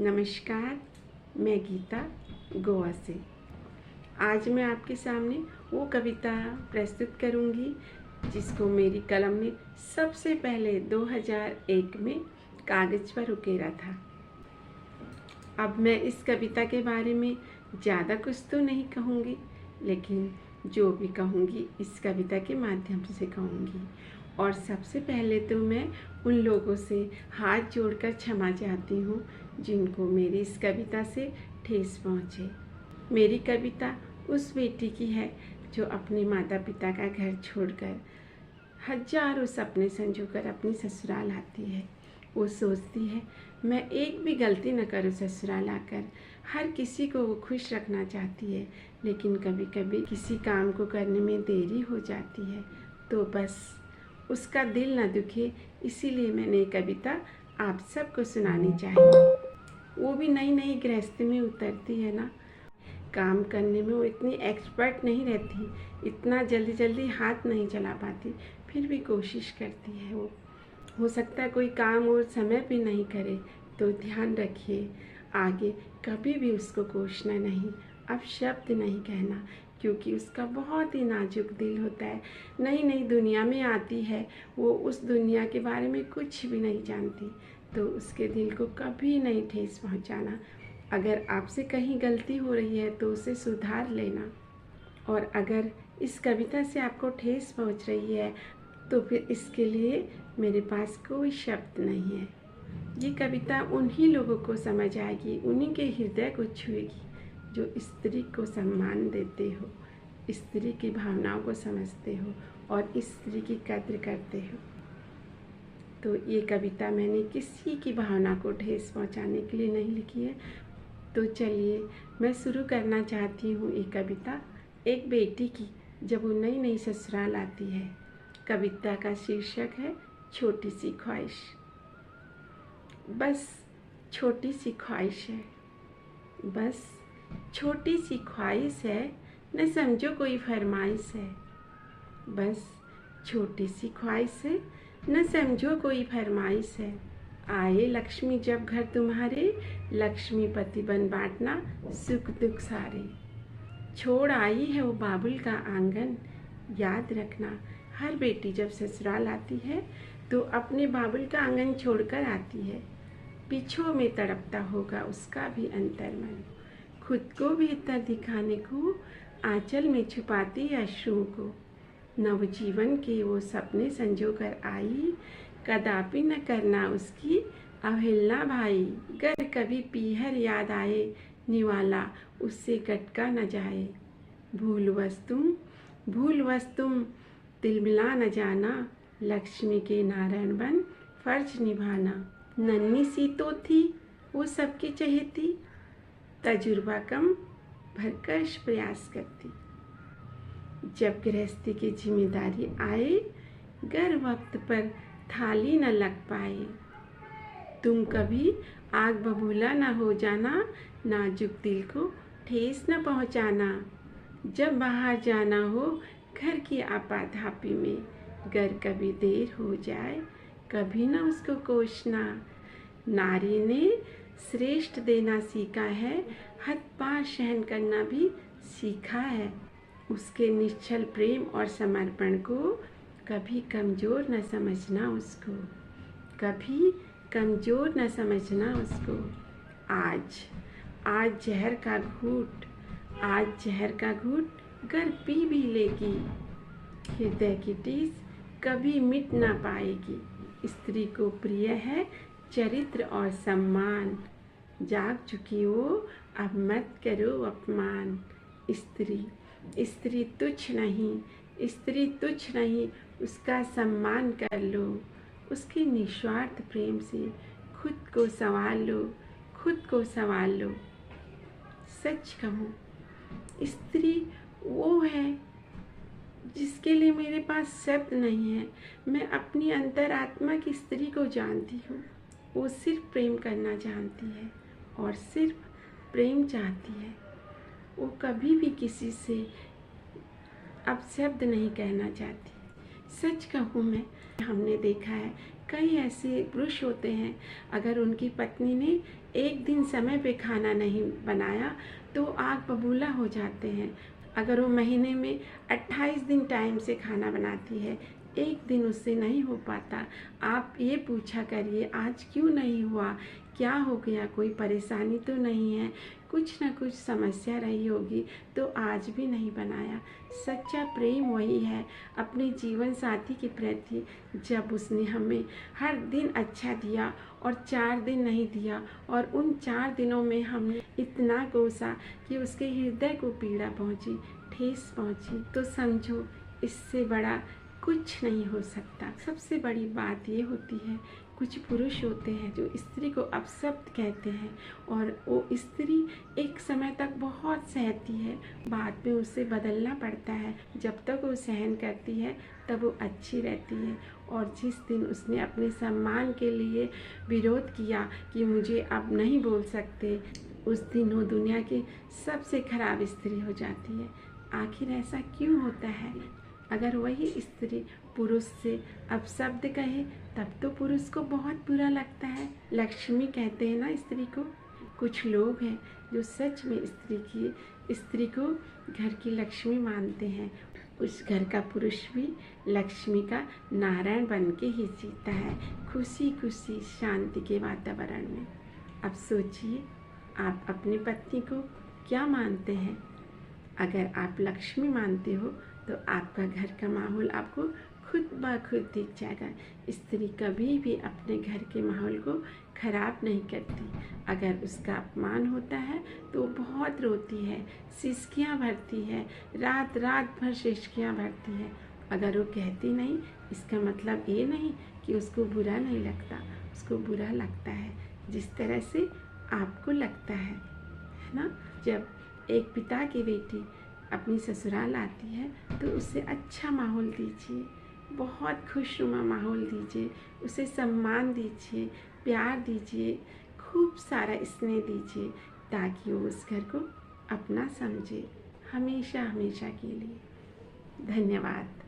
नमस्कार, मैं गीता गोवा से। आज मैं आपके सामने वो कविता प्रस्तुत करूंगी जिसको मेरी कलम ने सबसे पहले 2001 में कागज़ पर उकेरा था। अब मैं इस कविता के बारे में ज़्यादा कुछ तो नहीं कहूँगी, लेकिन जो भी कहूँगी इस कविता के माध्यम से कहूँगी। और सबसे पहले तो मैं उन लोगों से हाथ जोड़कर क्षमा चाहती हूँ जिनको मेरी इस कविता से ठेस पहुँचे। मेरी कविता उस बेटी की है जो अपने माता पिता का घर छोड़कर हजारों सपने संजोकर अपनी ससुराल आती है। वो सोचती है मैं एक भी गलती न करूँ ससुराल आकर। हर किसी को वो खुश रखना चाहती है, लेकिन कभी कभी किसी काम को करने में देरी हो जाती है तो बस उसका दिल न दुखे, इसीलिए मैंने ये कविता आप सबको सुनानी चाहिए। वो भी नई नई गृहस्थी में उतरती है ना, काम करने में वो इतनी एक्सपर्ट नहीं रहती, इतना जल्दी जल्दी हाथ नहीं चला पाती, फिर भी कोशिश करती है वो। हो सकता है कोई काम और समय पे नहीं करे, तो ध्यान रखिए आगे कभी भी उसको कोसना नहीं, अब शब्द नहीं कहना, क्योंकि उसका बहुत ही नाजुक दिल होता है। नई नई दुनिया में आती है, वो उस दुनिया के बारे में कुछ भी नहीं जानती, तो उसके दिल को कभी नहीं ठेस पहुंचाना। अगर आपसे कहीं गलती हो रही है तो उसे सुधार लेना, और अगर इस कविता से आपको ठेस पहुंच रही है तो फिर इसके लिए मेरे पास कोई शब्द नहीं है। ये कविता उन्हीं लोगों को समझ आएगी, उन्हीं के हृदय को छुएगी जो स्त्री को सम्मान देते हो, स्त्री की भावनाओं को समझते हो और स्त्री की कद्र करते हो। तो ये कविता मैंने किसी की भावना को ठेस पहुंचाने के लिए नहीं लिखी है। तो चलिए मैं शुरू करना चाहती हूँ ये कविता एक बेटी की जब वो नई नई ससुराल आती है। कविता का शीर्षक है छोटी सी ख्वाहिश। बस छोटी सी ख्वाहिश है, बस छोटी सी ख्वाहिश है, न समझो कोई फरमाइश है। बस छोटी सी ख्वाहिश है, न समझो कोई फरमाइश है। आए लक्ष्मी जब घर तुम्हारे, लक्ष्मीपति बन बांटना सुख दुख सारे। छोड़ आई है वो बाबुल का आंगन, याद रखना हर बेटी जब ससुराल आती है तो अपने बाबुल का आंगन छोड़कर आती है। पीछों में तड़पता होगा उसका भी अंतर्मन, खुद को बेहतर दिखाने को आंचल में छुपाती अश्रुओं को। नवजीवन के वो सपने संजो कर आई, कदापि न करना उसकी अवहेलना भाई। गर कभी पीहर याद आए, निवाला उससे गटका न जाए। भूल वस तुम तिलमिला न जाना, लक्ष्मी के नारायण बन फर्ज निभाना। नन्ही सी तो थी वो सबकी चहेती, तजुर्बा कम भरकश प्रयास करती। जब गृहस्थी की जिम्मेदारी आए, गर वक्त पर थाली न लग पाए। तुम कभी आग बबूला न हो जाना, नाजुक दिल को ठेस न पहुंचाना। जब बाहर जाना हो घर की आपाधापी में, गर कभी देर हो जाए कभी न उसको कोसना। नारी ने श्रेष्ठ देना सीखा है, हद पार सहन करना भी सीखा है। उसके निश्चल प्रेम और समर्पण को कभी कमज़ोर न समझना उसको, कभी कमज़ोर न समझना उसको। आज जहर का घूंट, आज जहर का घूंट गर पी भी लेगी, हृदय की टीस कभी मिट ना पाएगी। स्त्री को प्रिय है चरित्र और सम्मान, जाग चुकी वो अब मत करो अपमान। स्त्री तुच्छ नहीं, स्त्री तुच्छ नहीं, उसका सम्मान कर लो। उसके निस्वार्थ प्रेम से खुद को संवार लो, खुद को संवार लो। सच कहूँ स्त्री वो है जिसके लिए मेरे पास शब्द नहीं है। मैं अपनी अंतरात्मा की स्त्री को जानती हूँ। वो सिर्फ प्रेम करना जानती है और सिर्फ प्रेम चाहती है। वो कभी भी किसी से अब शब्द नहीं कहना चाहती। सच कहूँ मैं, हमने देखा है कई ऐसे पुरुष होते हैं, अगर उनकी पत्नी ने एक दिन समय पे खाना नहीं बनाया तो आग बबूला हो जाते हैं। अगर वो महीने में 28 दिन टाइम से खाना बनाती है, एक दिन उससे नहीं हो पाता, आप ये पूछा करिए आज क्यों नहीं हुआ, क्या हो गया, कोई परेशानी तो नहीं है, कुछ ना कुछ समस्या रही होगी तो आज भी नहीं बनाया। सच्चा प्रेम वही है अपने जीवन साथी के प्रति, जब उसने हमें हर दिन अच्छा दिया और 4 दिन नहीं दिया, और उन 4 दिनों में हमने इतना कोसा कि उसके हृदय को पीड़ा पहुंची, ठेस पहुंची, तो समझो इससे बड़ा कुछ नहीं हो सकता। सबसे बड़ी बात ये होती है, कुछ पुरुष होते हैं जो स्त्री को अपशब्द कहते हैं, और वो स्त्री एक समय तक बहुत सहती है, बाद में उसे बदलना पड़ता है। जब तक वो सहन करती है तब वो अच्छी रहती है, और जिस दिन उसने अपने सम्मान के लिए विरोध किया कि मुझे अब नहीं बोल सकते, उस दिन वो दुनिया की सबसे खराब स्त्री हो जाती है। आखिर ऐसा क्यों होता है? अगर वही स्त्री पुरुष से अपशब्द कहे तब तो पुरुष को बहुत बुरा लगता है। लक्ष्मी कहते हैं ना स्त्री को। कुछ लोग हैं जो सच में स्त्री को घर की लक्ष्मी मानते हैं। उस घर का पुरुष भी लक्ष्मी का नारायण बन के ही जीता है, खुशी खुशी शांति के वातावरण में। अब सोचिए आप अपनी पत्नी को क्या मानते हैं? अगर आप लक्ष्मी मानते हो तो आपका घर का माहौल आपको खुद ब खुद दिख जाएगा। स्त्री कभी भी अपने घर के माहौल को खराब नहीं करती। अगर उसका अपमान होता है तो वो बहुत रोती है, सिसकियाँ भरती है, रात रात भर सिसकियाँ भरती है। अगर वो कहती नहीं, इसका मतलब ये नहीं कि उसको बुरा नहीं लगता, उसको बुरा लगता है जिस तरह से आपको लगता है ना। जब एक पिता की बेटी अपनी ससुराल आती है तो उसे अच्छा माहौल दीजिए, बहुत खुशनुमा माहौल दीजिए, उसे सम्मान दीजिए, प्यार दीजिए, खूब सारा स्नेह दीजिए, ताकि वो उस घर को अपना समझे हमेशा हमेशा के लिए। धन्यवाद।